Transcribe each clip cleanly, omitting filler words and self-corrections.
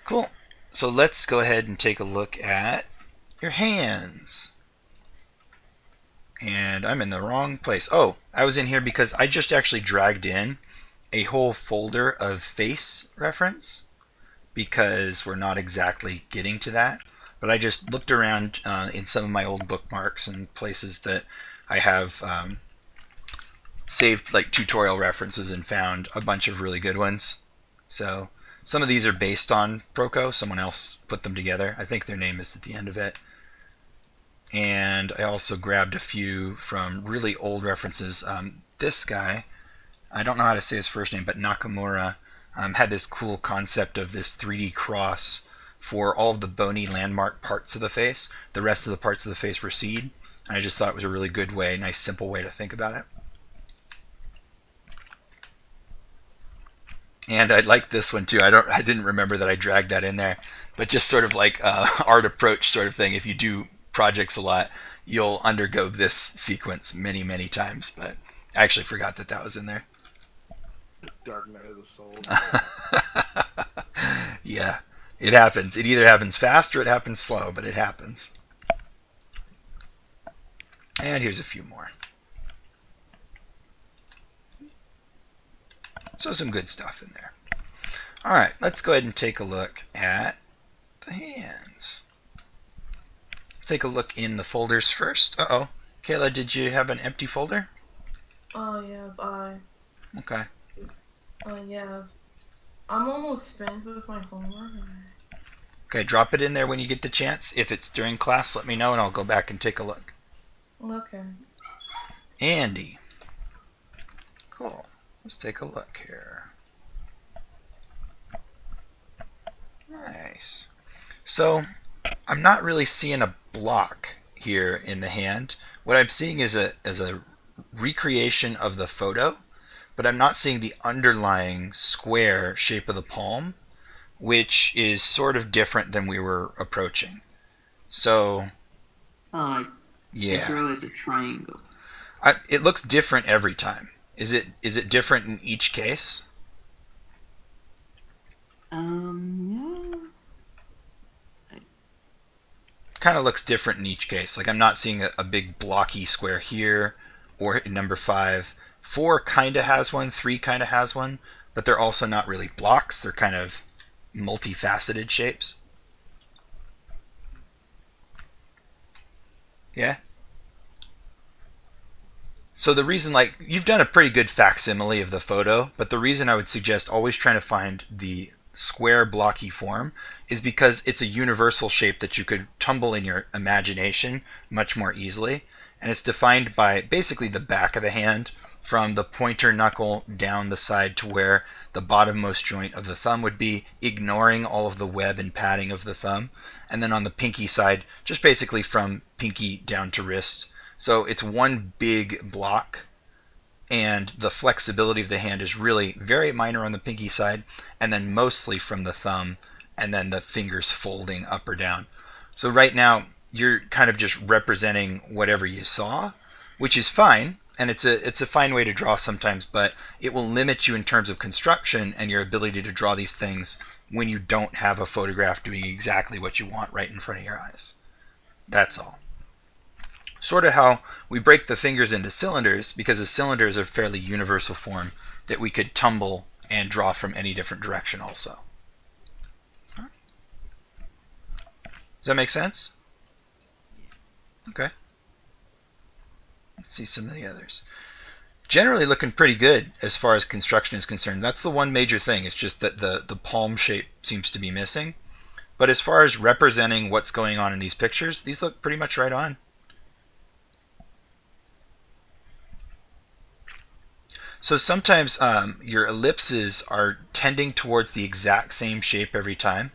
Cool. So let's go ahead and take a look at your hands. And I'm in the wrong place. Oh, I was in here because I just actually dragged in a whole folder of face reference because we're not exactly getting to that. But I just looked around in some of my old bookmarks and places that I have saved like tutorial references and found a bunch of really good ones. So some of these are based on Proco. Someone else put them together. I think their name is at the end of it. And I also grabbed a few from really old references. This guy, I don't know how to say his first name, but Nakamura had this cool concept of this 3D cross for all of the bony landmark parts of the face. The rest of the parts of the face recede. And I just thought it was a really good way, nice simple way to think about it. And I like this one too. I didn't remember that I dragged that in there, but just sort of like art approach sort of thing. If you do projects a lot, you'll undergo this sequence many, many times. But I actually forgot that that was in there. Dark Night of the Soul. Yeah, it happens. It either happens fast or it happens slow, but it happens. And here's a few more. So some good stuff in there. All right, let's go ahead and take a look at the hands. Let's take a look in the folders first. Uh-oh. Kayla, did you have an empty folder? Yes, Okay. yes. I'm almost finished with my homework. Okay, drop it in there when you get the chance. If it's during class, let me know and I'll go back and take a look. Okay. Andy. Cool. Let's take a look here. Nice. So, I'm not really seeing a block here in the hand. What I'm seeing is a recreation of the photo, but I'm not seeing the underlying square shape of the palm, which is sort of different than we were approaching. So, I yeah. draw as a triangle. It looks different every time. Is it different in each case? Yeah. Kind of looks different in each case. Like I'm not seeing a big blocky square here or in number 5. 4 kind of has one, 3 kind of has one, but they're also not really blocks. They're kind of multifaceted shapes. Yeah? So the reason, like, you've done a pretty good facsimile of the photo, but the reason I would suggest always trying to find the square blocky form is because it's a universal shape that you could tumble in your imagination much more easily. And it's defined by basically the back of the hand from the pointer knuckle down the side to where the bottommost joint of the thumb would be, ignoring all of the web and padding of the thumb. And then on the pinky side, just basically from pinky down to wrist. So it's one big block, and the flexibility of the hand is really very minor on the pinky side, and then mostly from the thumb, and then the fingers folding up or down. So right now, you're kind of just representing whatever you saw, which is fine, and it's a fine way to draw sometimes, but it will limit you in terms of construction and your ability to draw these things when you don't have a photograph doing exactly what you want right in front of your eyes. That's all. Sort of how we break the fingers into cylinders, because a cylinder is a fairly universal form that we could tumble and draw from any different direction also. Does that make sense? Okay. Let's see some of the others. Generally looking pretty good as far as construction is concerned. That's the one major thing. It's just that the palm shape seems to be missing. But as far as representing what's going on in these pictures, these look pretty much right on. So sometimes your ellipses are tending towards the exact same shape every time.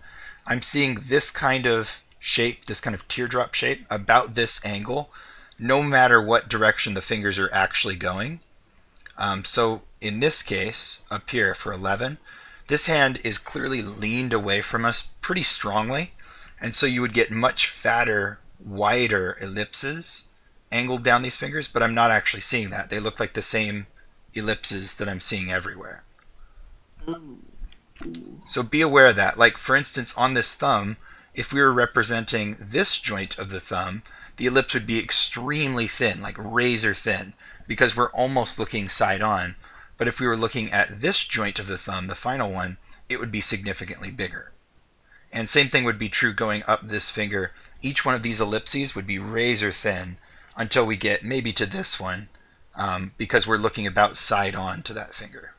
I'm seeing this kind of shape, this kind of teardrop shape, about this angle, no matter what direction the fingers are actually going. So in this case, up here for 11, this hand is clearly leaned away from us pretty strongly, and so you would get much fatter, wider ellipses angled down these fingers, but I'm not actually seeing that. They look like the same ellipses that I'm seeing everywhere. Oh. Ooh. So be aware of that. Like, for instance, on this thumb, if we were representing this joint of the thumb, the ellipse would be extremely thin, like razor thin, because we're almost looking side on. But if we were looking at this joint of the thumb, the final one, it would be significantly bigger. And same thing would be true going up this finger. Each one of these ellipses would be razor thin until we get maybe to this one, because we're looking about side on to that finger.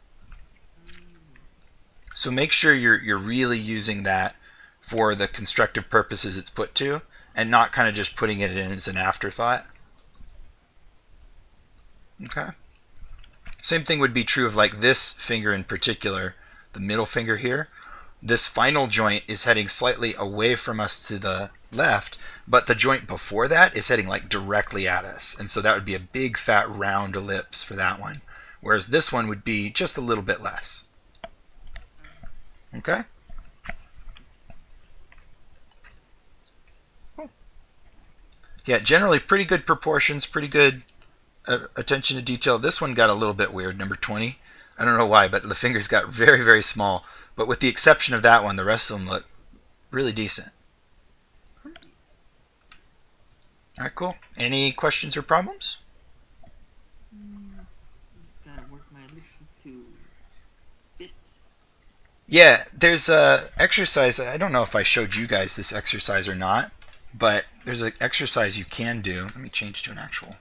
So make sure you're really using that for the constructive purposes it's put to, and not kind of just putting it in as an afterthought. Okay. Same thing would be true of like this finger in particular, the middle finger here. This final joint is heading slightly away from us to the left, but the joint before that is heading like directly at us. And so that would be a big fat round ellipse for that one. Whereas this one would be just a little bit less. Okay? Yeah, generally pretty good proportions, pretty good attention to detail. This one got a little bit weird, number 20. I don't know why, but the fingers got very, very small. But with the exception of that one, the rest of them look really decent. All right, cool. Any questions or problems? Just gotta work my ellipses to fit. Yeah, there's a exercise. I don't know if I showed you guys this exercise or not, but there's an exercise you can do. Let me change to an actual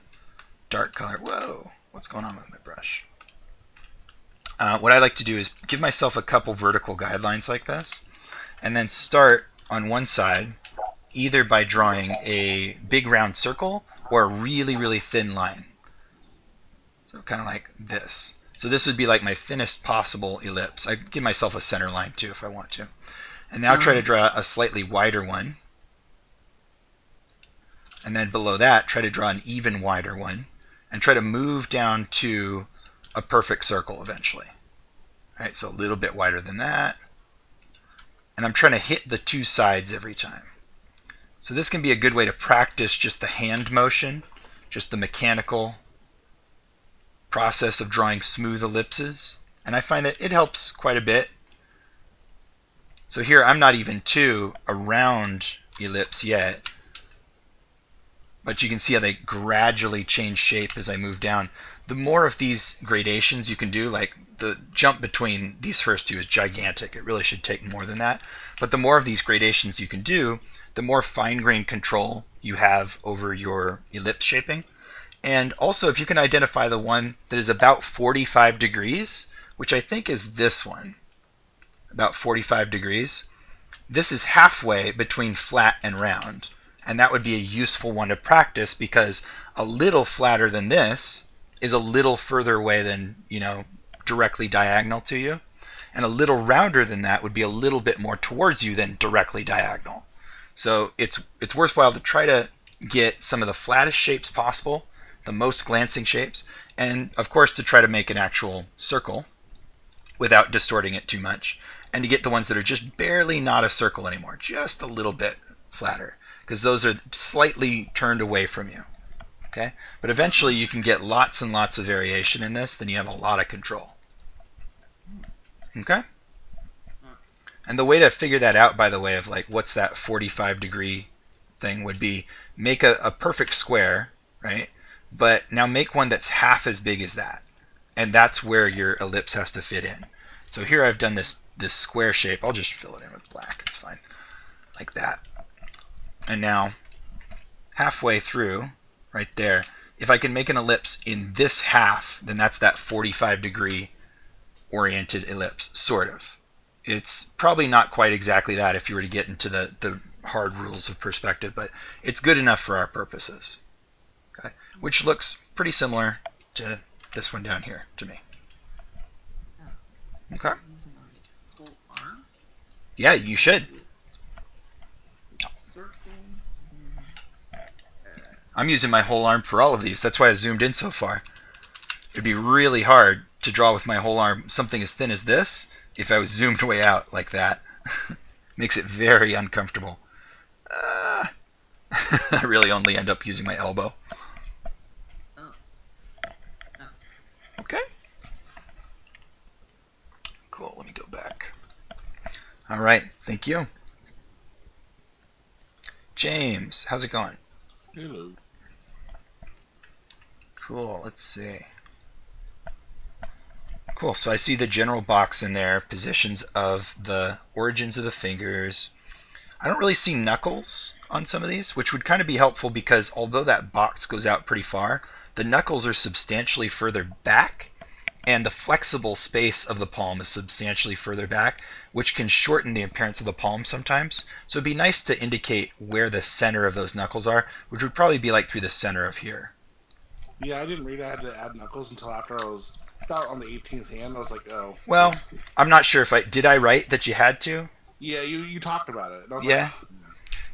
dark color. Whoa, what's going on with my brush? What I like to do is give myself a couple vertical guidelines like this, and then start on one side, either by drawing a big round circle or a really, really thin line. So kind of like this. So this would be like my thinnest possible ellipse. I give myself a center line too if I want to. And now try to draw a slightly wider one. And then below that, try to draw an even wider one. And try to move down to a perfect circle eventually. All right, so a little bit wider than that. And I'm trying to hit the two sides every time. So this can be a good way to practice just the hand motion, just the mechanical process of drawing smooth ellipses. And I find that it helps quite a bit. So here I'm not even to a round ellipse yet. But you can see how they gradually change shape as I move down. The more of these gradations you can do, like the jump between these first two is gigantic. It really should take more than that. But the more of these gradations you can do, the more fine-grained control you have over your ellipse shaping. And also, if you can identify the one that is about 45 degrees, which I think is this one, about 45 degrees, this is halfway between flat and round. And that would be a useful one to practice because a little flatter than this is a little further away than, directly diagonal to you. And a little rounder than that would be a little bit more towards you than directly diagonal. So it's worthwhile to try to get some of the flattest shapes possible, the most glancing shapes, and of course to try to make an actual circle without distorting it too much, and to get the ones that are just barely not a circle anymore, just a little bit flatter, because those are slightly turned away from you. Okay? But eventually you can get lots and lots of variation in this, then you have a lot of control. Okay? And the way to figure that out, by the way, of like what's that 45 degree thing would be make a perfect square, right? But now make one that's half as big as that. And that's where your ellipse has to fit in. So here I've done this square shape. I'll just fill it in with black. It's fine. Like that. And now halfway through, right there, if I can make an ellipse in this half, then that's that 45 degree oriented ellipse, sort of. It's probably not quite exactly that if you were to get into the hard rules of perspective, but it's good enough for our purposes. Okay? Which looks pretty similar to this one down here to me. Okay? Whole arm? Yeah, you should. Circle. I'm using my whole arm for all of these. That's why I zoomed in so far. It'd be really hard to draw with my whole arm something as thin as this if I was zoomed way out like that. Makes it very uncomfortable. I really only end up using my elbow. Oh. Okay. Cool, let me go back. All right, thank you. James, how's it going? Hello. Cool, let's see. Cool, so I see the general box in there, positions of the origins of the fingers. I don't really see knuckles on some of these, which would kind of be helpful because although that box goes out pretty far, the knuckles are substantially further back, and the flexible space of the palm is substantially further back, which can shorten the appearance of the palm sometimes. So it'd be nice to indicate where the center of those knuckles are, which would probably be like through the center of here. Yeah, I didn't read I had to add knuckles until after I was about on the 18th hand. I was like, oh. Well, I'm not sure if did I write that you had to? Yeah, you talked about it. And I was Yeah. like,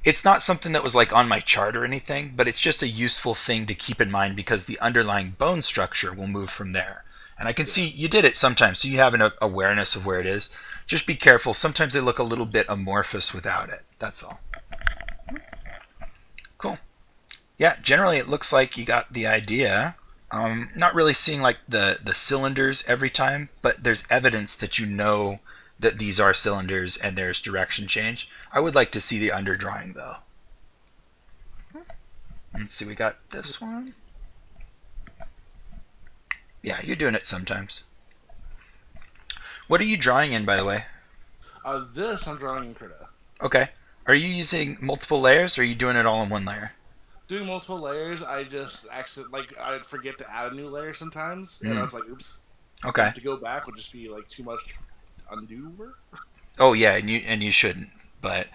It's not something that was like on my chart or anything, but it's just a useful thing to keep in mind because the underlying bone structure will move from there. And I can see you did it sometimes, so you have an awareness of where it is. Just be careful. Sometimes they look a little bit amorphous without it. That's all. Cool. Yeah, generally it looks like you got the idea. Not really seeing like the cylinders every time, but there's evidence that you know that these are cylinders and there's direction change. I would like to see the underdrawing though. Let's see, we got this one. Yeah, you're doing it sometimes. What are you drawing in, by the way? this I'm drawing in Krita. Okay. Are you using multiple layers or are you doing it all in one layer? Doing multiple layers, I just actually I'd forget to add a new layer sometimes, and I was like, oops. Okay. To go back would just be like too much undo work. Oh yeah, and you shouldn't. But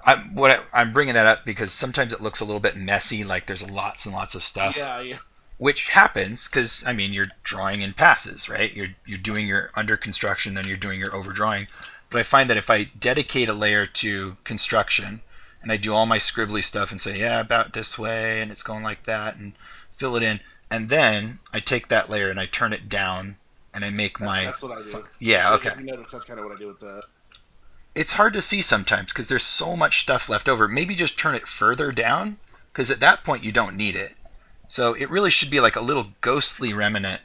I'm bringing that up because sometimes it looks a little bit messy, like there's lots and lots of stuff. Yeah. Which happens because I mean you're drawing in passes, right? You're doing your under construction, then you're doing your overdrawing. But I find that if I dedicate a layer to construction and I do all my scribbly stuff and say yeah about this way and it's going like that and fill it in, and then I take that layer and I turn it down and I make my That's what I do. yeah okay. You notice that's kind of what I do with the. It's hard to see sometimes because there's so much stuff left over. Maybe just turn it further down because at that point you don't need it. So it really should be like a little ghostly remnant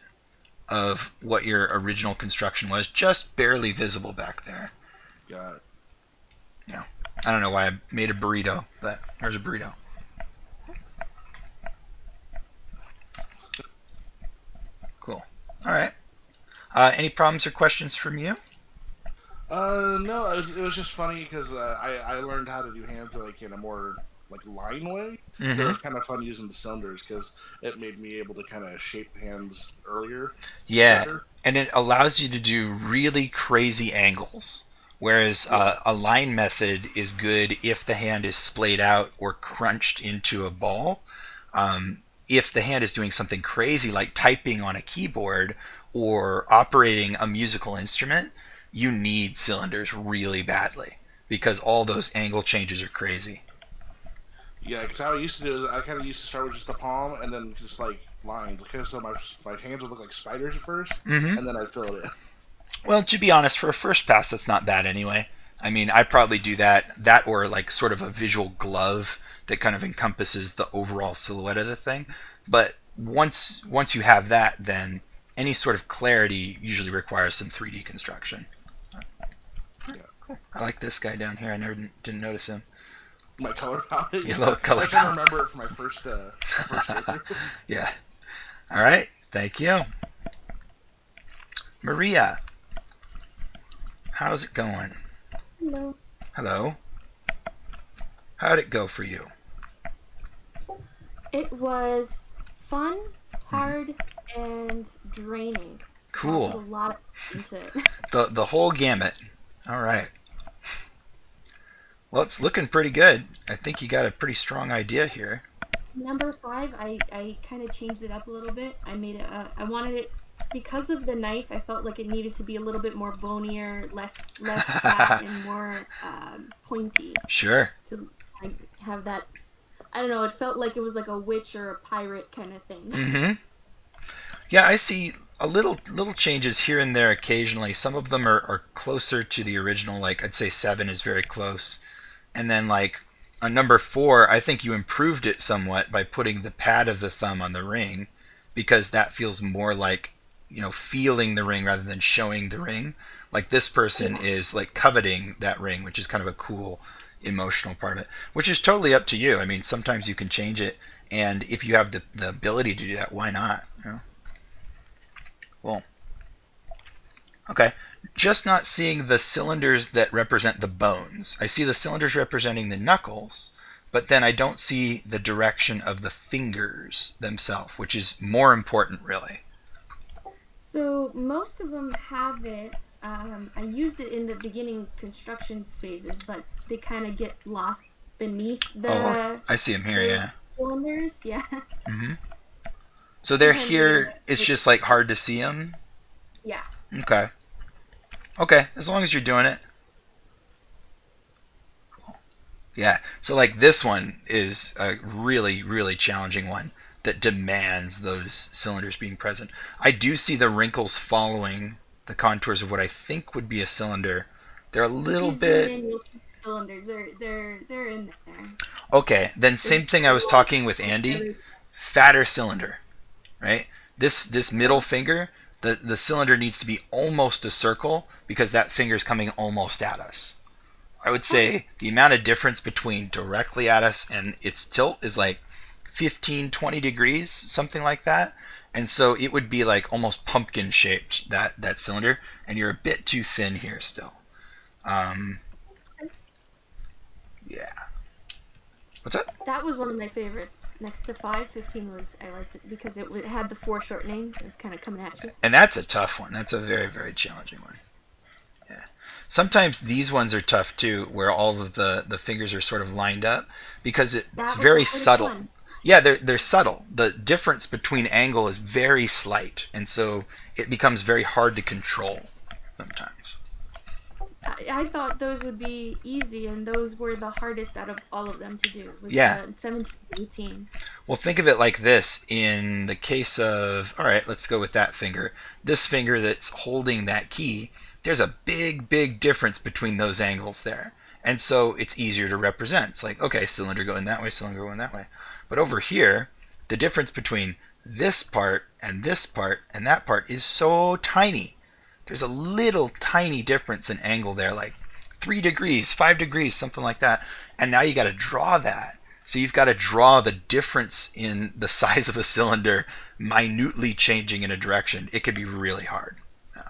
of what your original construction was, just barely visible back there. Got it. Yeah. I don't know why I made a burrito, but there's a burrito. Cool. All right. Any problems or questions from you? No, it was just funny because I learned how to do hands like in a more like line way. So it was kind of fun using the cylinders because it made me able to kind of shape the hands earlier. Yeah, Better. and it allows you to do really crazy angles. Whereas a line method is good if the hand is splayed out or crunched into a ball. If the hand is doing something crazy like typing on a keyboard or operating a musical instrument, you need cylinders really badly because all those angle changes are crazy. Yeah, because how I used to do is I kind of used to start with just the palm and then just like lines. Because so my hands would look like spiders at 1st, and then I'd fill it in. Well, to be honest, for a first pass, that's not bad anyway. I mean, I probably do that or like sort of a visual glove that kind of encompasses the overall silhouette of the thing. But once you have that, then any sort of clarity usually requires some 3D construction. Yeah. Cool. I like this guy down here. I never didn't notice him. My color palette. Your little color I can remember it from my first playthrough. Yeah. All right. Thank you. Maria, how's it going? Hello. Hello. How'd it go for you? It was fun, hard, and draining. Cool. Put a lot into it. The whole gamut. All right. Well, it's looking pretty good. I think you got a pretty strong idea here. Number 5, I kind of changed it up a little bit. I made it. I wanted it because of the knife. I felt like it needed to be a little bit more bonier, less flat, and more pointy. Sure. To have that. I don't know. It felt like it was like a witch or a pirate kind of thing. Mm-hmm. Yeah, I see a little changes here and there occasionally. Some of them are closer to the original. Like I'd say 7 is very close. And then like on number 4, I think you improved it somewhat by putting the pad of the thumb on the ring because that feels more like, feeling the ring rather than showing the ring. Like this person Yeah. is like coveting that ring, which is kind of a cool emotional part of it, which is totally up to you. I mean, sometimes you can change it, and if you have the ability to do that, why not? You know? Well, okay. Just not seeing the cylinders that represent the bones. I see the cylinders representing the knuckles, but then I don't see the direction of the fingers themselves, which is more important, really. So most of them have it. I used it in the beginning construction phases, but they kind of get lost beneath Oh, the I see them here, the yeah. cylinders. Yeah, hmm So they're sometimes they here, get it's just like hard to see them? yeah. Okay. Okay, as long as you're doing it. Yeah, so like this one is a really, really challenging one that demands those cylinders being present. I do see the wrinkles following the contours of what I think would be a cylinder. They're a If little you zoom bit. in, you'll see cylinders. They're in there. Okay, then There's same thing I was one talking with on Andy. every. Fatter cylinder, right? This middle Oh, finger, the cylinder needs to be almost a circle because that finger is coming almost at us. I would okay. say the amount of difference between directly at us and its tilt is like 15, 20 degrees, something like that. And so it would be like almost pumpkin shaped, that cylinder, and you're a bit too thin here still. Um, yeah. What's that? That was one of my favorites. Next to 515 was I liked it because it had the foreshortening. It was kind of coming at you. And that's a tough one. That's a very, very challenging one. Yeah. Sometimes these ones are tough too, where all of the fingers are sort of lined up because it's That was the very hardest subtle. one. Yeah, they're subtle. The difference between angle is very slight, and so it becomes very hard to control sometimes. I thought those would be easy, and those were the hardest out of all of them to do. Was Yeah. the 17, 18. Well, think of it like this. In the case of, all right, let's go with that finger. This finger that's holding that key, there's a big, big difference between those angles there. And so it's easier to represent. It's like, okay, cylinder going that way, cylinder going that way. But over here, the difference between this part and this part and that part is so tiny. There's a little tiny difference in angle there, like 3 degrees, 5 degrees, something like that. And now you got to draw that. So you've got to draw the difference in the size of a cylinder minutely changing in a direction. It could be really hard. Yeah.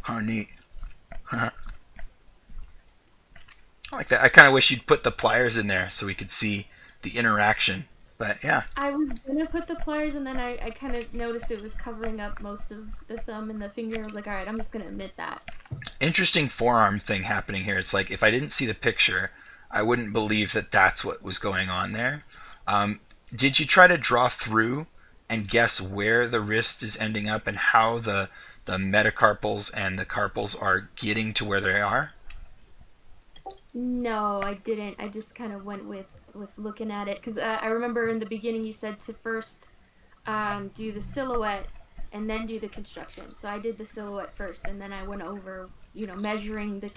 How neat. I like that. I kind of wish you'd put the pliers in there so we could see the interaction. But yeah, I was gonna put the pliers, and then I kind of noticed it was covering up most of the thumb and the finger. I was like, all right, I'm just gonna omit that. interesting forearm thing happening here. It's like if I didn't see the picture, I wouldn't believe that that's what was going on there. Um, did you try to draw through and guess where the wrist is ending up and how the metacarpals and the carpals are getting to where they are? No, I didn't. I just kind of went with looking at it because I remember in the beginning you said to first do the silhouette and then do the construction. So I did the silhouette first, and then I went over, measuring the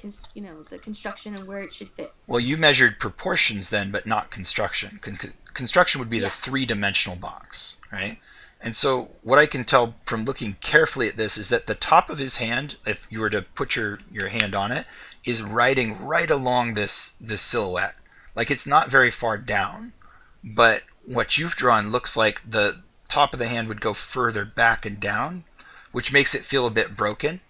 construction and where it should fit. Well, you measured proportions then, but not construction. Construction would be the Yeah. three-dimensional box, right? And so what I can tell from looking carefully at this is that the top of his hand, if you were to put your hand on it, is riding right along this silhouette. Like it's not very far down, but what you've drawn looks like the top of the hand would go further back and down, which makes it feel a bit broken.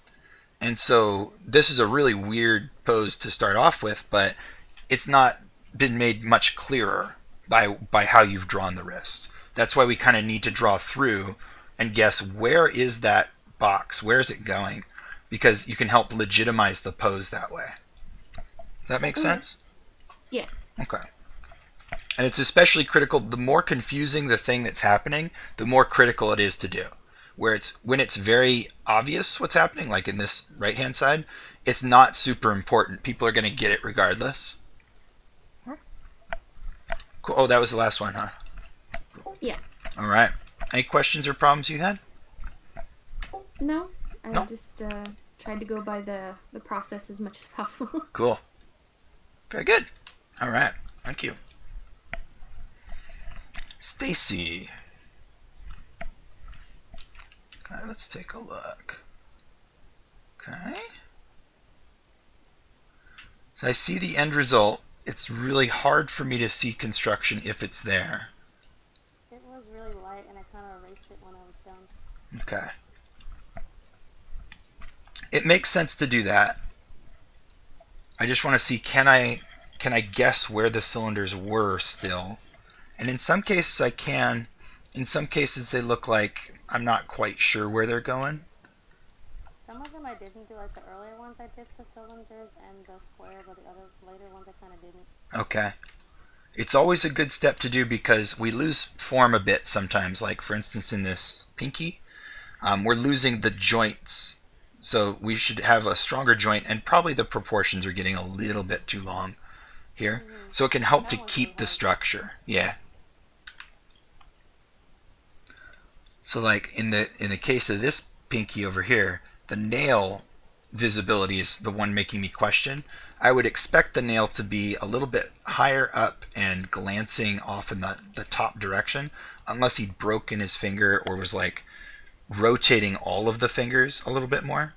And so this is a really weird pose to start off with, but it's not been made much clearer by how you've drawn the wrist. That's why we kind of need to draw through and guess where is that box? Where is it going? Because you can help legitimize the pose that way. Does that make Okay. sense? Yeah. Okay. And it's especially critical. The more confusing the thing that's happening, the more critical it is to do. Where it's when it's very obvious what's happening, like in this right hand side, it's not super important. People are going to get it regardless. Cool. Oh, that was the last one, huh? Yeah. All right. Any questions or problems you had? No, I No. just tried to go by the process as much as possible. Cool. Very good. All right. Thank you. Stacy. Okay, let's take a look. Okay. So I see the end result. It's really hard for me to see construction if it's there. It was really light, and I kind of erased it when I was done. Okay. It makes sense to do that. I just want to see, can I guess where the cylinders were still? And in some cases I can. In some cases they look like I'm not quite sure where they're going. Some of them I didn't do, like the earlier ones I did the cylinders and the square, but the other later ones I kind of didn't. Okay. It's always a good step to do because we lose form a bit sometimes. Like for instance in this pinky, we're losing the joints. So we should have a stronger joint, and probably the proportions are getting a little bit too long here. So it can help to keep the structure. Yeah. So like in the case of this pinky over here, the nail visibility is the one making me question. I would expect the nail to be a little bit higher up and glancing off in the top direction, unless he'd broken his finger or was like rotating all of the fingers a little bit more.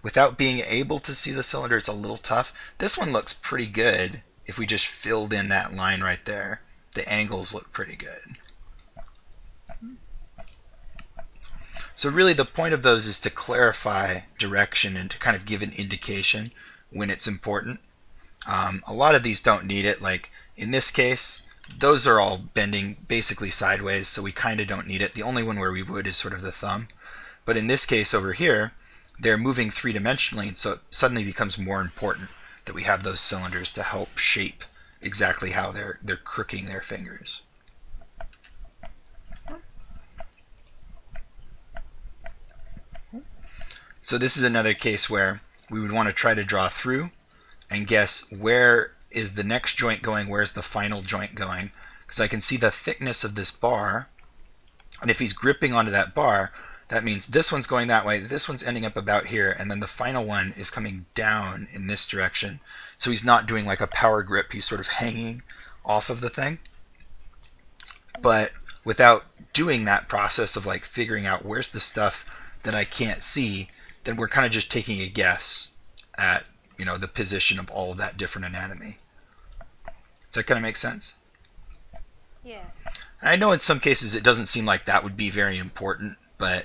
Without being able to see the cylinder, it's a little tough. This one looks pretty good if we just filled in that line right there. The angles look pretty good. So really the point of those is to clarify direction and to kind of give an indication when it's important. A lot of these don't need it. Like in this case, those are all bending basically sideways, so we kind of don't need it. The only one where we would is sort of the thumb. But in this case over here, they're moving three-dimensionally, and so it suddenly becomes more important that we have those cylinders to help shape exactly how they're crooking their fingers. So this is another case where we would want to try to draw through and guess where is the next joint going, where's the final joint going, because I can see the thickness of this bar, and if he's gripping onto that bar, that means this one's going that way, this one's ending up about here, and then the final one is coming down in this direction. So he's not doing like a power grip, he's sort of hanging off of the thing. But without doing that process of like figuring out where's the stuff that I can't see, then we're kind of just taking a guess at, you know, the position of all of that different anatomy. Does that kind of make sense? Yeah. And I know in some cases it doesn't seem like that would be very important, but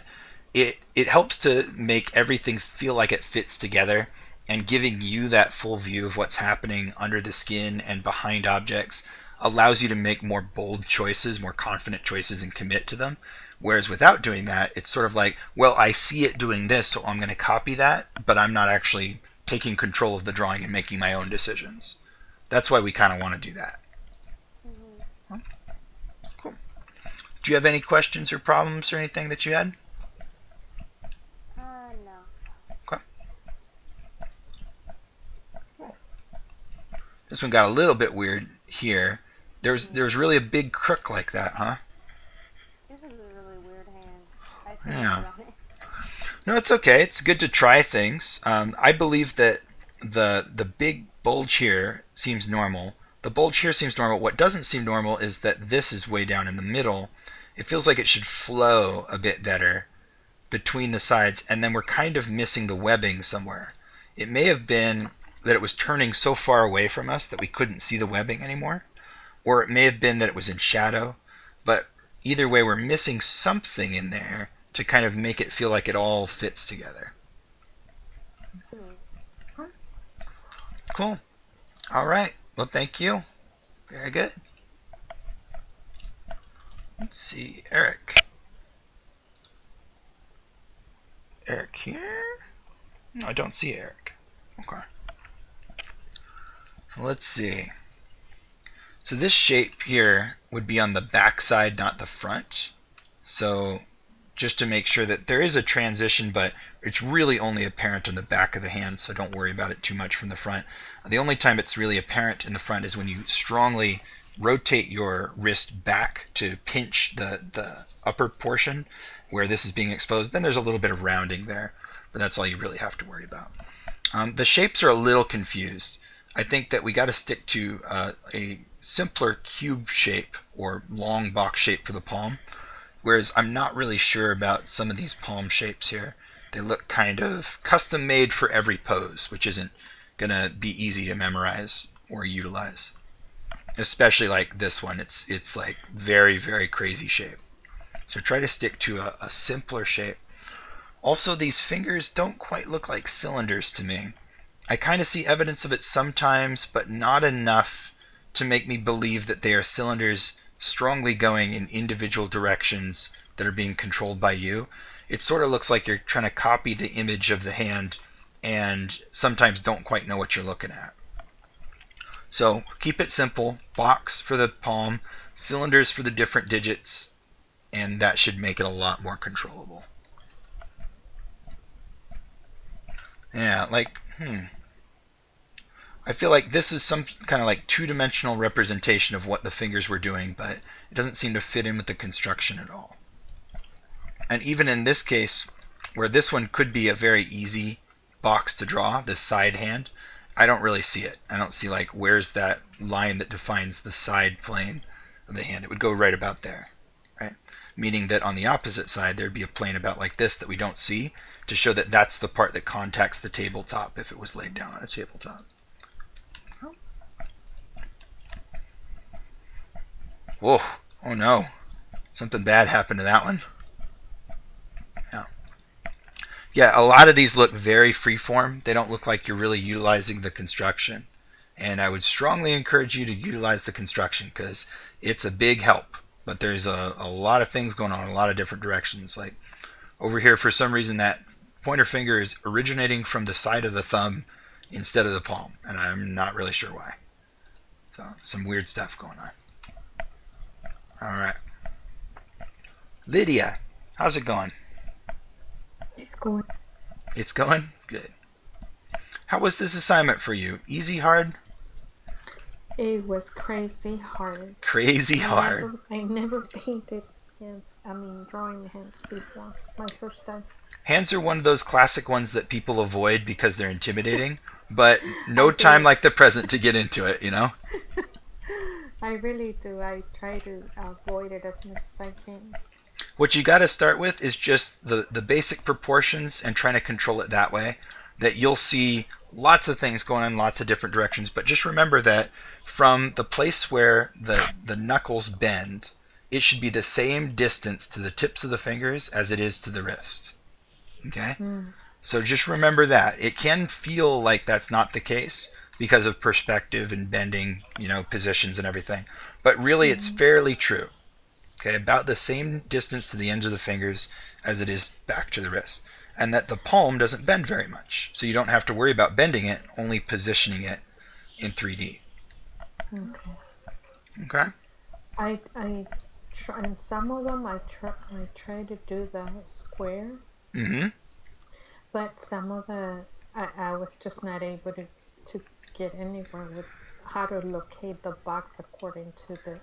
it helps to make everything feel like it fits together, and giving you that full view of what's happening under the skin and behind objects allows you to make more bold choices, more confident choices, and commit to them. Whereas without doing that, it's sort of like, well, I see it doing this, so I'm going to copy that, but I'm not actually taking control of the drawing and making my own decisions. That's why we kind of want to do that. Mm-hmm. Cool. Do you have any questions or problems or anything that you had? No. Okay. This one got a little bit weird here. There's really a big crook like that, huh? This is a really weird hand. I should Yeah. have done it. No, it's okay. It's good to try things. I believe that the big bulge here seems normal. The bulge here seems normal. What doesn't seem normal is that this is way down in the middle. It feels like it should flow a bit better between the sides, and then we're kind of missing the webbing somewhere. It may have been that it was turning so far away from us that we couldn't see the webbing anymore, or it may have been that it was in shadow, but either way we're missing something in there to kind of make it feel like it all fits together. Cool. All right. Well, thank you. Very good. Let's see, Eric. Eric here? No, I don't see Eric. Okay. So let's see. So this shape here would be on the back side, not the front. So just to make sure that there is a transition, but it's really only apparent on the back of the hand, so don't worry about it too much from the front. The only time it's really apparent in the front is when you strongly rotate your wrist back to pinch the upper portion where this is being exposed. Then there's a little bit of rounding there, but that's all you really have to worry about. The shapes are a little confused. I think that we got to stick to a simpler cube shape or long box shape for the palm. Whereas I'm not really sure about some of these palm shapes here. They look kind of custom made for every pose, which isn't going to be easy to memorize or utilize. Especially like this one. It's like very, very crazy shape. So try to stick to a simpler shape. Also, these fingers don't quite look like cylinders to me. I kind of see evidence of it sometimes, but not enough to make me believe that they are cylinders strongly going in individual directions that are being controlled by you. It sort of looks like you're trying to copy the image of the hand and sometimes don't quite know what you're looking at. So keep it simple. Box for the palm, cylinders for the different digits, and that should make it a lot more controllable. Yeah, like, I feel like this is some kind of like two-dimensional representation of what the fingers were doing, but it doesn't seem to fit in with the construction at all. And even in this case, where this one could be a very easy box to draw, this side hand, I don't really see it. I don't see like where's that line that defines the side plane of the hand. It would go right about there, right? Meaning that on the opposite side, there'd be a plane about like this that we don't see to show that that's the part that contacts the tabletop if it was laid down on a tabletop. Whoa, oh no. Something bad happened to that one. Yeah, a lot of these look very freeform. They don't look like you're really utilizing the construction. And I would strongly encourage you to utilize the construction because it's a big help. But there's a lot of things going on in a lot of different directions. Like over here, for some reason, that pointer finger is originating from the side of the thumb instead of the palm. And I'm not really sure why. So some weird stuff going on. All right. Lydia, how's it going? It's going. It's going? Good. How was this assignment for you? Easy, hard? It was crazy hard. Crazy hard. I never painted hands. Drawing hands before. My first time. Hands are one of those classic ones that people avoid because they're intimidating, but no time like the present to get into it, you know? I really do. I try to avoid it as much as I can. What you got to start with is just the basic proportions and trying to control it that way. That you'll see lots of things going in lots of different directions, but just remember that from the place where the knuckles bend, it should be the same distance to the tips of the fingers as it is to the wrist. Okay? So just remember that. It can feel like that's not the case because of perspective and bending, positions and everything. But really it's fairly true. Okay, about the same distance to the ends of the fingers as it is back to the wrist. And that the palm doesn't bend very much. So you don't have to worry about bending it, only positioning it in 3D. Okay? I try, and some of them I try to do the square. Mm-hmm. But some of I was just not able to get anywhere with how to locate the box according to the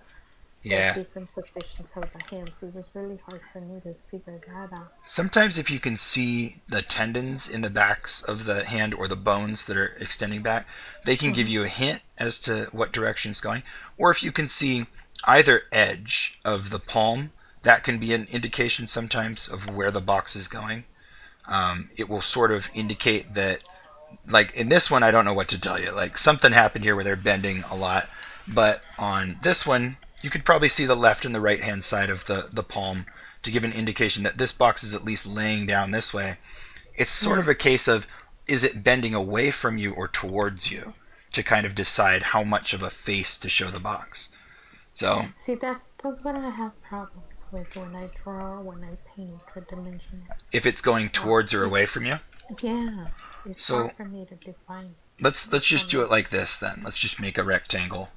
different positions of the hands. It was really hard for me to figure that out. Sometimes if you can see the tendons in the backs of the hand or the bones that are extending back, they can give you a hint as to what direction it's going. Or if you can see either edge of the palm, that can be an indication sometimes of where the box is going. It will sort of indicate that, like in this one, I don't know what to tell you. Like something happened here where they're bending a lot. But on this one, you could probably see the left and the right hand side of the palm to give an indication that this box is at least laying down this way. It's sort of a case of, is it bending away from you or towards you to kind of decide how much of a face to show the box. So see, that's what I have problems with when I draw, when I paint tridimensional. If it's going towards or away from you? Yeah. It's hard for me to define. Let's just do it like this then. Let's just make a rectangle.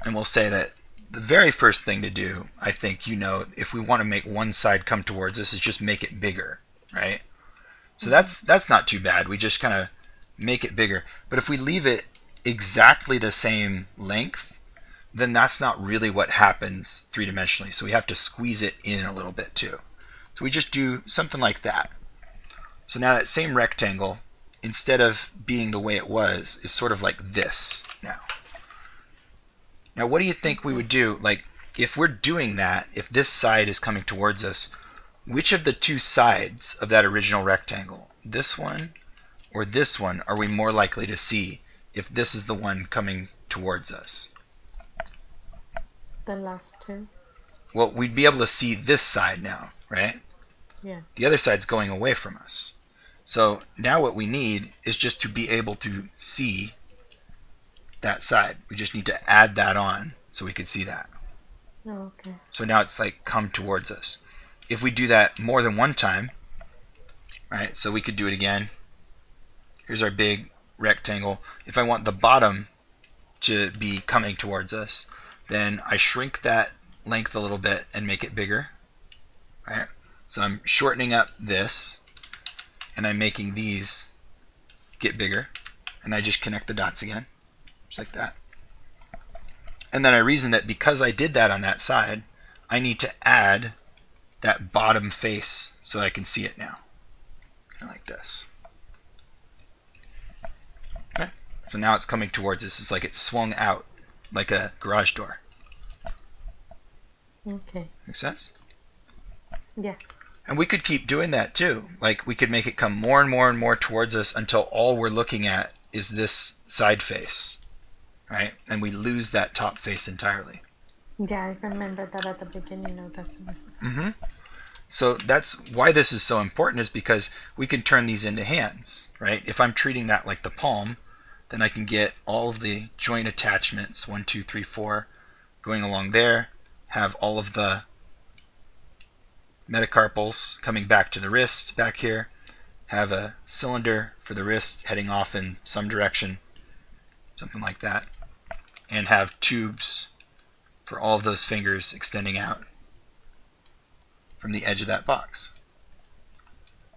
And we'll say that the very first thing to do, I think, if we want to make one side come towards us, is just make it bigger, right? So that's not too bad. We just kind of make it bigger. But if we leave it exactly the same length, then that's not really what happens three-dimensionally. So we have to squeeze it in a little bit too. So we just do something like that. So now that same rectangle, instead of being the way it was, is sort of like this now. Now, what do you think we would do? Like, if we're doing that, if this side is coming towards us, which of the two sides of that original rectangle, this one or this one, are we more likely to see if this is the one coming towards us? The last two. Well, we'd be able to see this side now, right? Yeah. The other side's going away from us. So now what we need is just to be able to see that side. We just need to add that on so we could see that. Oh, okay. So now it's like come towards us. If we do that more than one time, right, so we could do it again. Here's our big rectangle. If I want the bottom to be coming towards us, then I shrink that length a little bit and make it bigger. Right? So I'm shortening up this, and I'm making these get bigger, and I just connect the dots again, just like that. And then I reason that because I did that on that side, I need to add that bottom face so I can see it now. Kind of like this. Okay. So now it's coming towards us. It's like it swung out like a garage door. Okay. Make sense? Yeah. And we could keep doing that too. Like we could make it come more and more and more towards us until all we're looking at is this side face. Right? And we lose that top face entirely. Yeah, I remember that at the beginning of that semester. So that's why this is so important, is because we can turn these into hands, right? If I'm treating that like the palm, then I can get all of the joint attachments, 1, 2, 3, 4, going along there, have all of the metacarpals coming back to the wrist back here, have a cylinder for the wrist heading off in some direction, something like that, and have tubes for all of those fingers extending out from the edge of that box.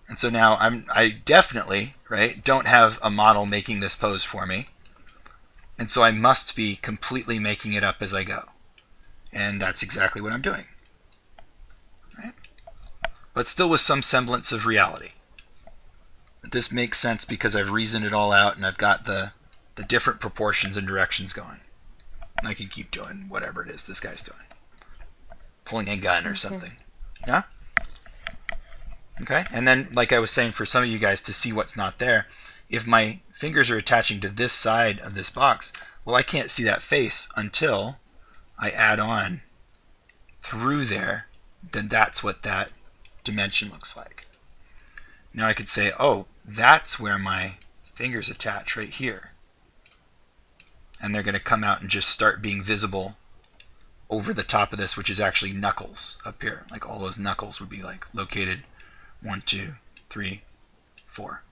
And so now I definitely, right, don't have a model making this pose for me. And so I must be completely making it up as I go. And that's exactly what I'm doing. Right? But still with some semblance of reality. This makes sense because I've reasoned it all out and I've got the different proportions and directions going. And I can keep doing whatever it is this guy's doing. Pulling a gun or something. Yeah? Okay, and then like I was saying, for some of you guys to see what's not there, if my fingers are attaching to this side of this box, well, I can't see that face until I add on through there. Then that's what that dimension looks like. Now I could say, oh, that's where my fingers attach right here. And they're going to come out and just start being visible over the top of this, which is actually knuckles up here. Like all those knuckles would be like located 1, 2, 3, 4.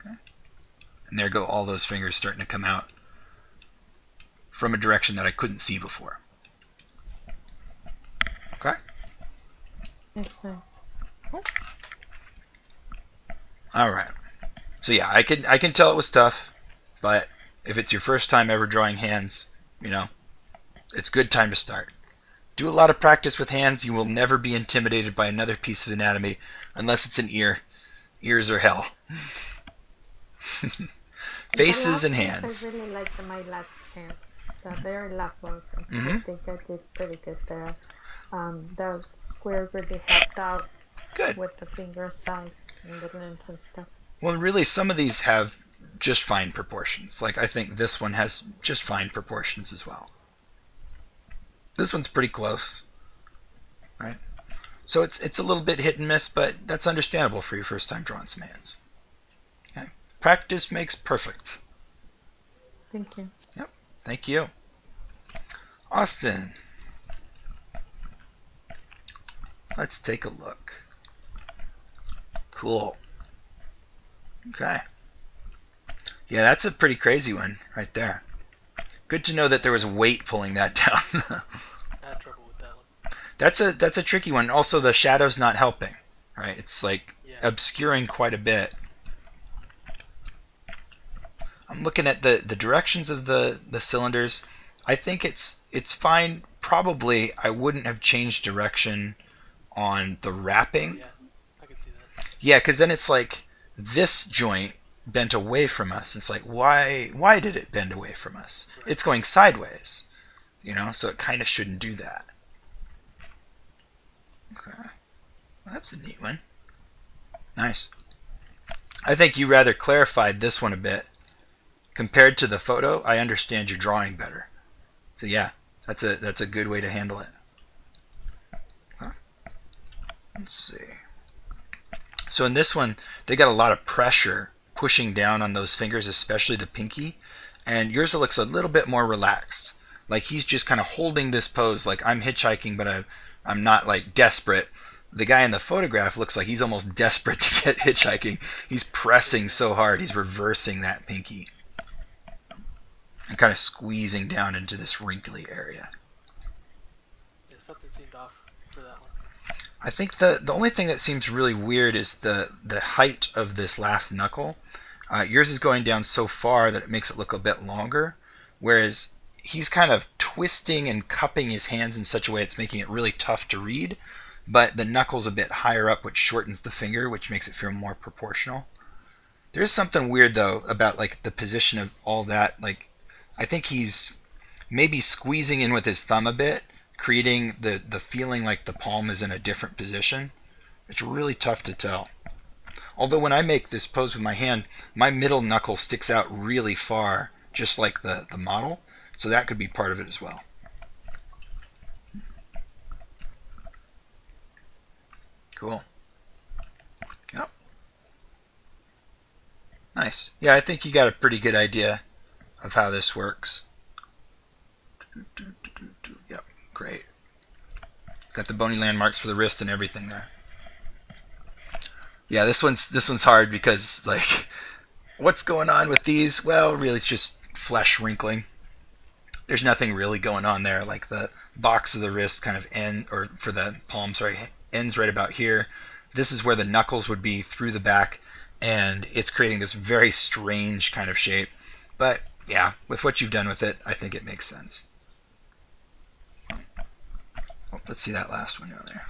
Okay. And there go all those fingers starting to come out from a direction that I couldn't see before. Okay? Makes sense. All right. So yeah, I can tell it was tough, but if it's your first time ever drawing hands, it's a good time to start. Do a lot of practice with hands. You will never be intimidated by another piece of anatomy unless it's an ear. Ears are hell. Faces and hands. I really liked my last hands. The very last ones. I think I did pretty good there. The square really helped out. Good. With the finger size and the limbs and stuff. Well, really, some of these have just fine proportions. Like I think this one has just fine proportions as well. This one's pretty close, right? So it's a little bit hit and miss, but that's understandable for your first time drawing some hands. Okay. Practice makes perfect. Thank you. Yep. Thank you. Austin. Let's take a look. Cool. Okay. Yeah, that's a pretty crazy one right there. Good to know that there was weight pulling that down. I had trouble with that one. That's a tricky one. Also, the shadow's not helping, right? It's like obscuring quite a bit. I'm looking at the directions of the cylinders. I think it's fine. Probably I wouldn't have changed direction on the wrapping. Yeah, I can see that. Yeah, because then it's like this joint bent away from us. It's like, why did it bend away from us? Right. It's going sideways. So it kind of shouldn't do that. Okay. Well, that's a neat one. Nice. I think you rather clarified this one a bit. Compared to the photo, I understand your drawing better. So yeah, that's a good way to handle it. Huh. Let's see. So in this one, they got a lot of pressure pushing down on those fingers, especially the pinky. And yours looks a little bit more relaxed. Like he's just kind of holding this pose like I'm hitchhiking, but I'm not like desperate. The guy in the photograph looks like he's almost desperate to get hitchhiking. He's pressing so hard, he's reversing that pinky. And kind of squeezing down into this wrinkly area. Yeah, something seemed off for that one. I think the only thing that seems really weird is the height of this last knuckle. Yours is going down so far that it makes it look a bit longer, whereas he's kind of twisting and cupping his hands in such a way it's making it really tough to read, but the knuckle's a bit higher up, which shortens the finger, which makes it feel more proportional. There's something weird, though, about like the position of all that. Like, I think he's maybe squeezing in with his thumb a bit, creating the feeling like the palm is in a different position. It's really tough to tell. Although when I make this pose with my hand, my middle knuckle sticks out really far, just like the model. So that could be part of it as well. Cool. Yep. Nice. Yeah, I think you got a pretty good idea of how this works. Yep, great. Got the bony landmarks for the wrist and everything there. Yeah, this one's hard because like, what's going on with these? Well, really, it's just flesh wrinkling. There's nothing really going on there. Like the box of the wrist kind of or for the palm, sorry, ends right about here. This is where the knuckles would be through the back, and it's creating this very strange kind of shape. But yeah, with what you've done with it, I think it makes sense. Oh, let's see that last one down there.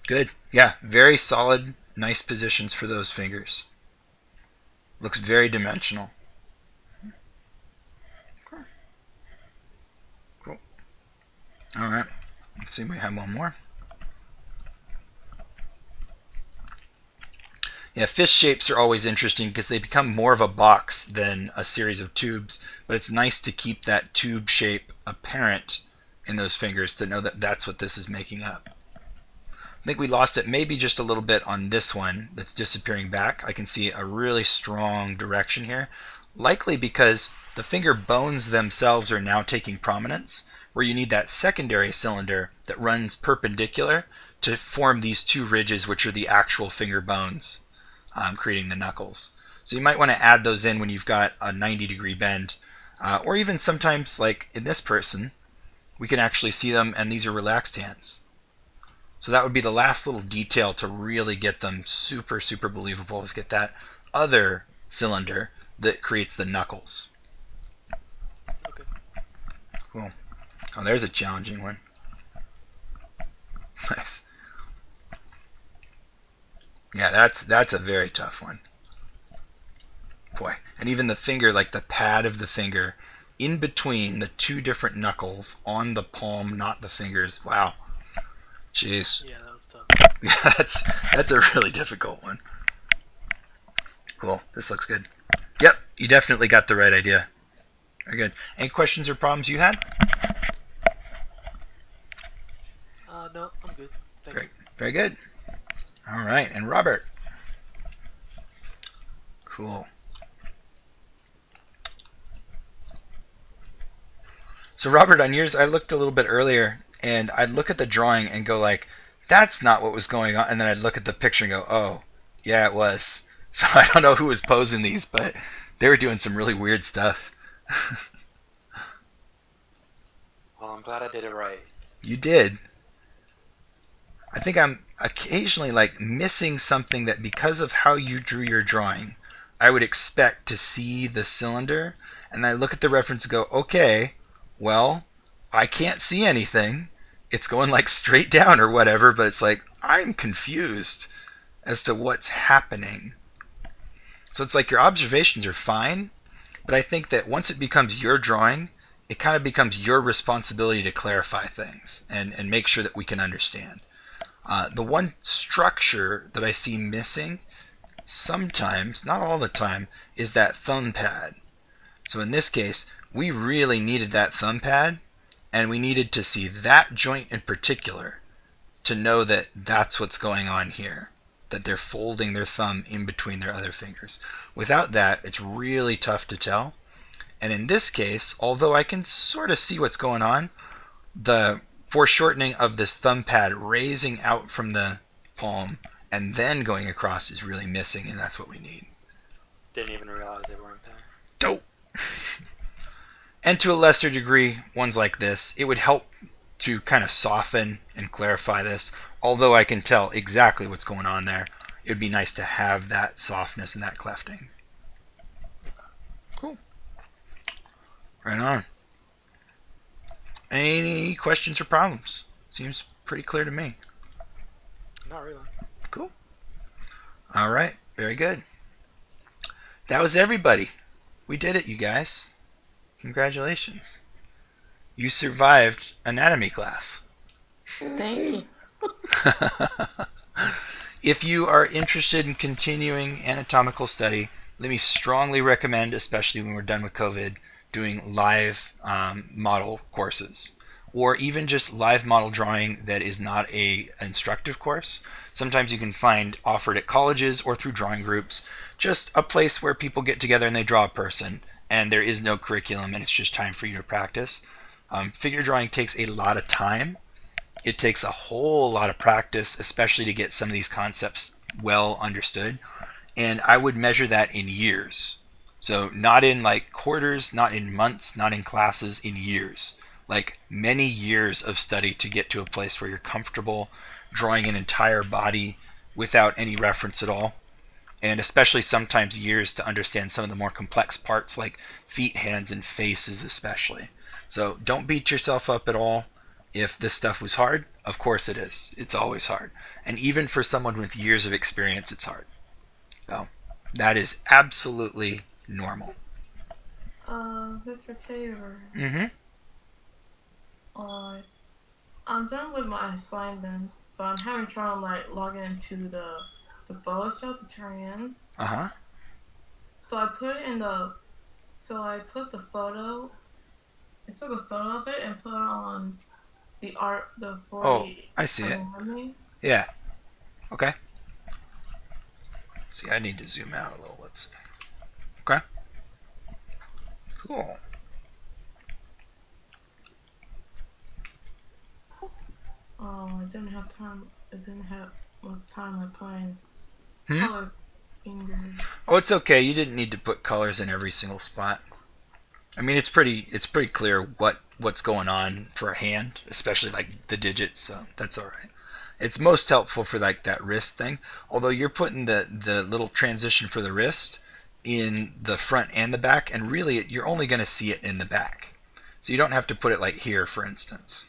Good. Yeah, very solid, nice positions for those fingers. Looks very dimensional. Cool. All right. Let's see if we have one more. Yeah, fish shapes are always interesting because they become more of a box than a series of tubes, but it's nice to keep that tube shape apparent in those fingers to know that that's what this is making up. I think we lost it maybe just a little bit on this one that's disappearing back. I can see a really strong direction here, likely because the finger bones themselves are now taking prominence, where you need that secondary cylinder that runs perpendicular to form these two ridges, which are the actual finger bones, creating the knuckles. So you might want to add those in when you've got a 90-degree bend, or even sometimes, like in this person, we can actually see them, and these are relaxed hands. So that would be the last little detail to really get them super, super believable, is get that other cylinder that creates the knuckles. Okay. Cool. Oh, there's a challenging one. Nice. Yeah, that's a very tough one. Boy, and even the finger, like the pad of the finger, in between the two different knuckles on the palm, not the fingers. Wow. Jeez. Yeah, that was tough. Yeah, that's a really difficult one. Cool. This looks good. Yep, you definitely got the right idea. Very good. Any questions or problems you had? No, I'm good. Thank Great. you. Very good. All right, and Robert. Cool. So Robert, on yours, I looked a little bit earlier, and I'd look at the drawing and go like, that's not what was going on. And then I'd look at the picture and go, oh, yeah, it was. So I don't know who was posing these, but they were doing some really weird stuff. Well, I'm glad I did it right. You did. I think I'm occasionally like missing something that because of how you drew your drawing, I would expect to see the cylinder. And I look at the reference and go, okay, well, I can't see anything. It's going like straight down or whatever, but it's like, I'm confused as to what's happening. So it's like your observations are fine, but I think that once it becomes your drawing, it kind of becomes your responsibility to clarify things and make sure that we can understand. The one structure that I see missing sometimes, not all the time, is that thumb pad. So in this case, we really needed that thumb pad, and we needed to see that joint in particular to know that that's what's going on here, that they're folding their thumb in between their other fingers. Without that, it's really tough to tell. And in this case, although I can sort of see what's going on, the foreshortening of this thumb pad raising out from the palm and then going across is really missing, and that's what we need. Didn't even realize they weren't there. Dope. And to a lesser degree, ones like this, it would help to kind of soften and clarify this. Although I can tell exactly what's going on there, it would be nice to have that softness and that clefting. Cool. Right on. Any questions or problems? Seems pretty clear to me. Not really. Cool. All right. Very good. That was everybody. We did it, you guys. Congratulations. You survived anatomy class. Thank you. If you are interested in continuing anatomical study, let me strongly recommend, especially when we're done with COVID, doing live model courses, or even just live model drawing that is not an instructive course. Sometimes you can find offered at colleges or through drawing groups, just a place where people get together and they draw a person, and there is no curriculum and it's just time for you to practice. Figure drawing takes a lot of time. It takes a whole lot of practice, especially to get some of these concepts well understood. And I would measure that in years. So not in like quarters, not in months, not in classes, in years. Like many years of study to get to a place where you're comfortable drawing an entire body without any reference at all. And especially sometimes years to understand some of the more complex parts like feet, hands, and faces especially. So don't beat yourself up at all. If this stuff was hard, of course it is. It's always hard. And even for someone with years of experience, it's hard. So that is absolutely normal. Mr. Taylor. Mm-hmm. I'm done with my assignment, but I'm having trouble like logging into the Photoshop to turn in. Uh-huh. So I put it in the. So I put the photo. I took a photo of it and put it on the ART40. Oh, I see it. Yeah. Okay. See, I need to zoom out a little. Let's see. Okay. Cool. I didn't have time. I didn't have much time applying Hmm? color fingers. Oh, it's okay. You didn't need to put colors in every single spot. I mean, it's pretty clear what's going on for a hand, especially like the digits. So that's all right. It's most helpful for like that wrist thing. Although you're putting the little transition for the wrist in the front and the back, and really you're only going to see it in the back. So you don't have to put it like here, for instance.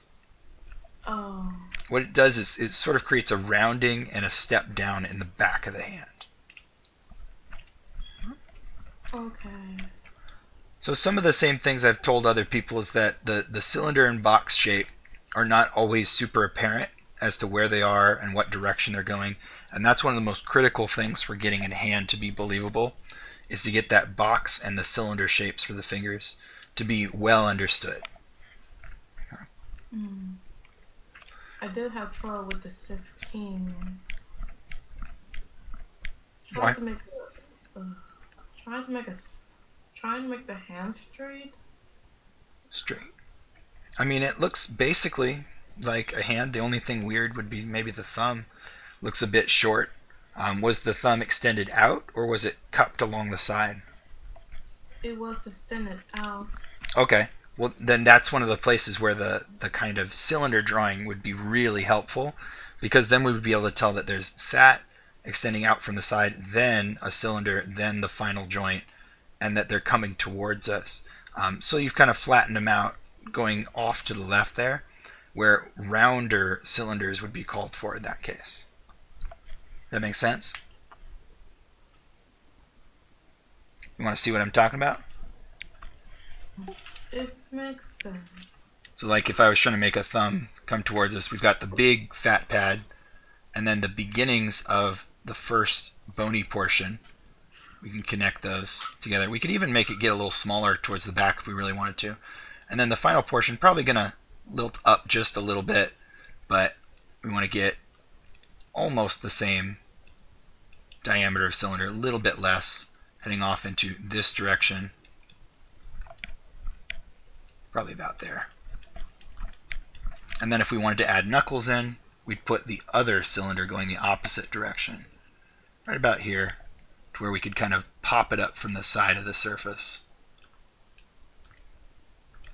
Oh. What it does is it sort of creates a rounding and a step down in the back of the hand. Okay. So some of the same things I've told other people is that the cylinder and box shape are not always super apparent as to where they are and what direction they're going. And that's one of the most critical things for getting a hand to be believable, is to get that box and the cylinder shapes for the fingers to be well understood. I did have trouble with the 16. Why? Trying to make the hand straight. Straight. I mean, it looks basically like a hand. The only thing weird would be maybe the thumb. Looks a bit short. Was the thumb extended out, or was it cupped along the side? It was extended out. Okay. Well, then that's one of the places where the kind of cylinder drawing would be really helpful, because then we would be able to tell that there's fat extending out from the side, then a cylinder, then the final joint, and that they're coming towards us. So you've kind of flattened them out going off to the left there, where rounder cylinders would be called for in that case. That makes sense? You want to see what I'm talking about? It makes sense. So like if I was trying to make a thumb come towards us, we've got the big fat pad, and then the beginnings of the first bony portion. We can connect those together. We could even make it get a little smaller towards the back if we really wanted to. And then the final portion, probably going to lilt up just a little bit, but we want to get almost the same diameter of cylinder, a little bit less, heading off into this direction. Probably about there. And then if we wanted to add knuckles in, we'd put the other cylinder going the opposite direction. Right about here, to where we could kind of pop it up from the side of the surface.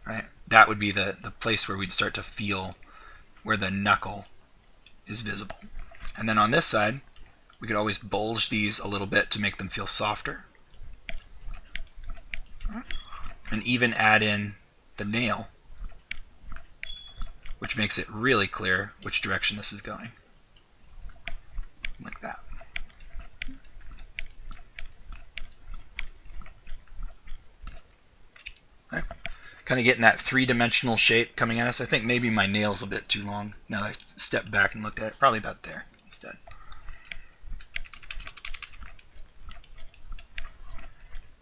Right? That would be the place where we'd start to feel where the knuckle is visible. And then on this side, we could always bulge these a little bit to make them feel softer. And even add in the nail, which makes it really clear which direction this is going. Like that. Okay. Kind of getting that three-dimensional shape coming at us. I think maybe my nail's a bit too long. Now that I stepped back and looked at it, probably about there instead.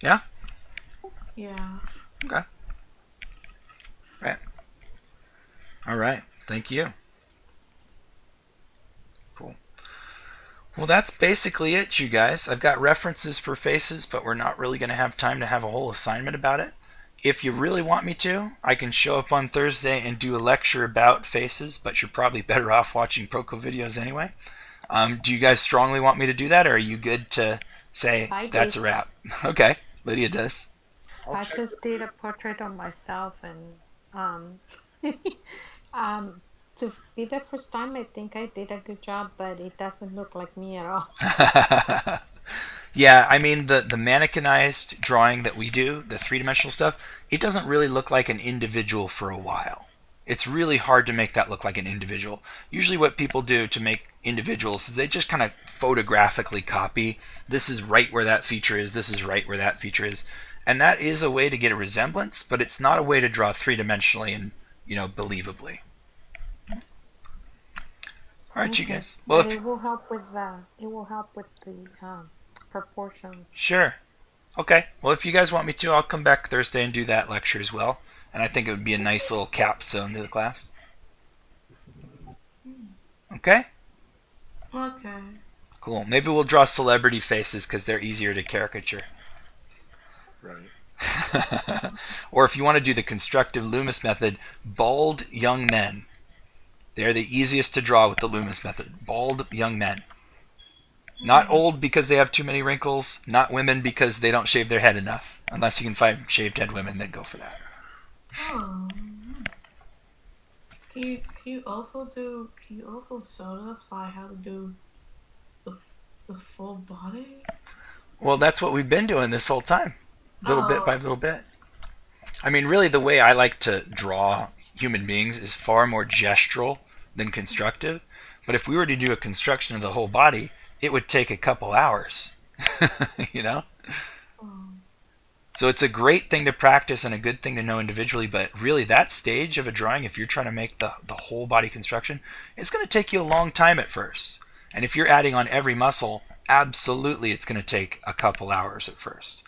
Yeah? Yeah. Okay. Right. All right. Thank you. Cool. Well, that's basically it, you guys. I've got references for faces, but we're not really going to have time to have a whole assignment about it. If you really want me to, I can show up on Thursday and do a lecture about faces, but you're probably better off watching Proco videos anyway. Do you guys strongly want me to do that, or are you good to say that's a wrap? Okay. Lydia does. I just did a portrait of myself, and to be the first time, I think I did a good job, but it doesn't look like me at all. Yeah, I mean, the mannequinized drawing that we do, the three-dimensional stuff, it doesn't really look like an individual for a while. It's really hard to make that look like an individual. Usually what people do to make individuals is they just kind of photographically copy, this is right where that feature is, this is right where that feature is. And that is a way to get a resemblance, but it's not a way to draw three-dimensionally and, believably. All right, okay. You guys. Well, it will help with the proportions. Sure. Okay. Well, if you guys want me to, I'll come back Thursday and do that lecture as well. And I think it would be a nice little capstone to the class. Okay? Okay. Cool. Maybe we'll draw celebrity faces because they're easier to caricature. Right. Or if you want to do the constructive Loomis method, bald young men. They're the easiest to draw with the Loomis method. Bald young men. Not old because they have too many wrinkles. Not women because they don't shave their head enough. Unless you can find shaved head women, then go for that. Oh. Can you also show us how to do the full body? Well, that's what we've been doing this whole time. Little bit by little bit. I mean, really, the way I like to draw human beings is far more gestural than constructive. But if we were to do a construction of the whole body, it would take a couple hours. So it's a great thing to practice and a good thing to know individually, but really that stage of a drawing, if you're trying to make the whole body construction, it's going to take you a long time at first. And if you're adding on every muscle, absolutely it's going to take a couple hours at first.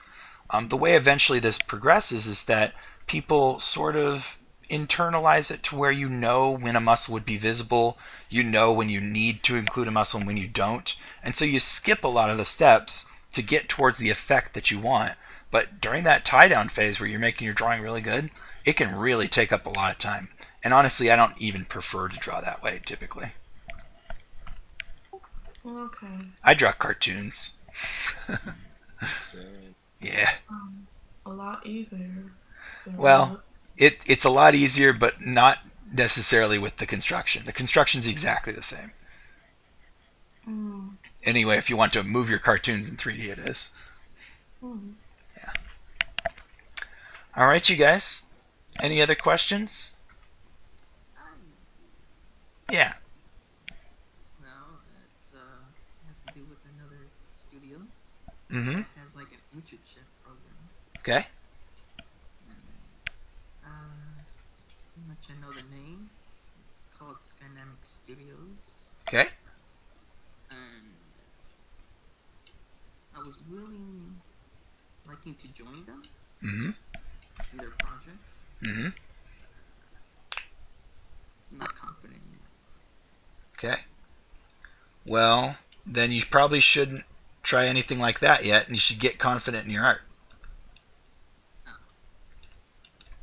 The way eventually this progresses is that people sort of internalize it to where you know when a muscle would be visible, you know when you need to include a muscle and when you don't. And so you skip a lot of the steps to get towards the effect that you want. But during that tie-down phase where you're making your drawing really good, it can really take up a lot of time. And honestly, I don't even prefer to draw that way, typically. Okay. I draw cartoons. Yeah. A lot easier. Well, it's a lot easier, but not necessarily with the construction. The construction's exactly the same. Anyway, if you want to move your cartoons in 3D, it is. Yeah. All right, you guys. Any other questions? Yeah. Well, it has to do with another studio. Mm-hmm. It has like an Chef program. Okay. I I know the name. It's called Skydynamic Studios, Okay. and I was liking to join them Mm-hmm. in their projects. Mm-hmm. I'm not confident in Okay. Well, then you probably shouldn't try anything like that yet, and you should get confident in your art.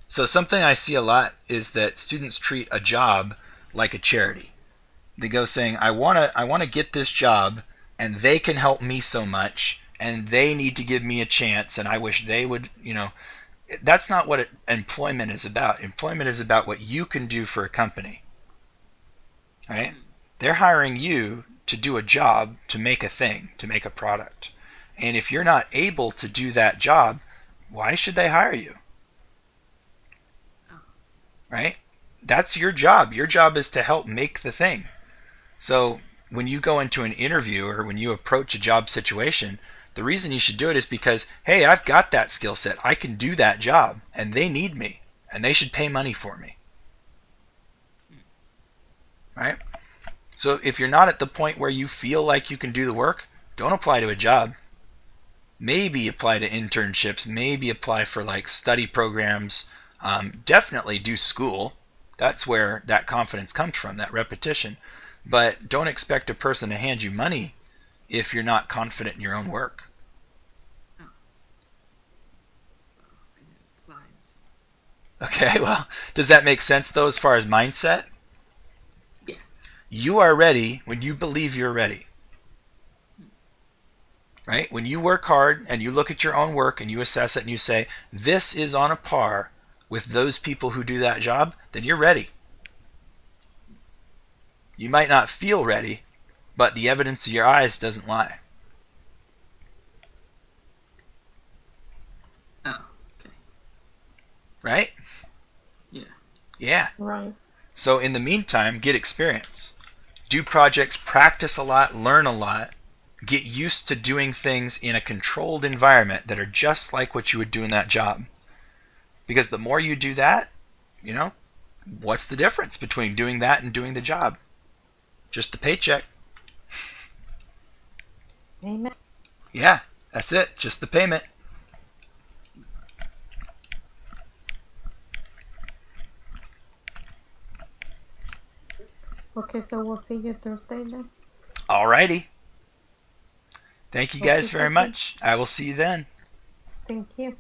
So something I see a lot is that students treat a job like a charity. They go saying, I wanna get this job, and they can help me so much, and they need to give me a chance, and I wish they would, that's not what employment is about. Employment is about what you can do for a company, right? They're hiring you to do a job, to make a thing, to make a product. And if you're not able to do that job, why should they hire you? Right? That's your job. Your job is to help make the thing. So when you go into an interview or when you approach a job situation, the reason you should do it is because, hey, I've got that skill set. I can do that job, and they need me, and they should pay money for me. Right? So if you're not at the point where you feel like you can do the work, don't apply to a job. Maybe apply to internships. Maybe apply for like study programs. Definitely do school. That's where that confidence comes from, that repetition. But don't expect a person to hand you money if you're not confident in your own work. Okay, well, does that make sense though as far as mindset? Yeah. You are ready when you believe you're ready. Right? When you work hard and you look at your own work and you assess it and you say, this is on a par with those people who do that job, then you're ready. You might not feel ready, but the evidence of your eyes doesn't lie. Oh, okay. Right? Yeah. Yeah. Right. So in the meantime, get experience. Do projects, practice a lot, learn a lot, get used to doing things in a controlled environment that are just like what you would do in that job. Because the more you do that, what's the difference between doing that and doing the job? Just the paycheck. Amen. Yeah, that's it. Just the payment. Okay, so we'll see you Thursday then. Alrighty. Thank you guys Okay, very much. I will see you then. Thank you.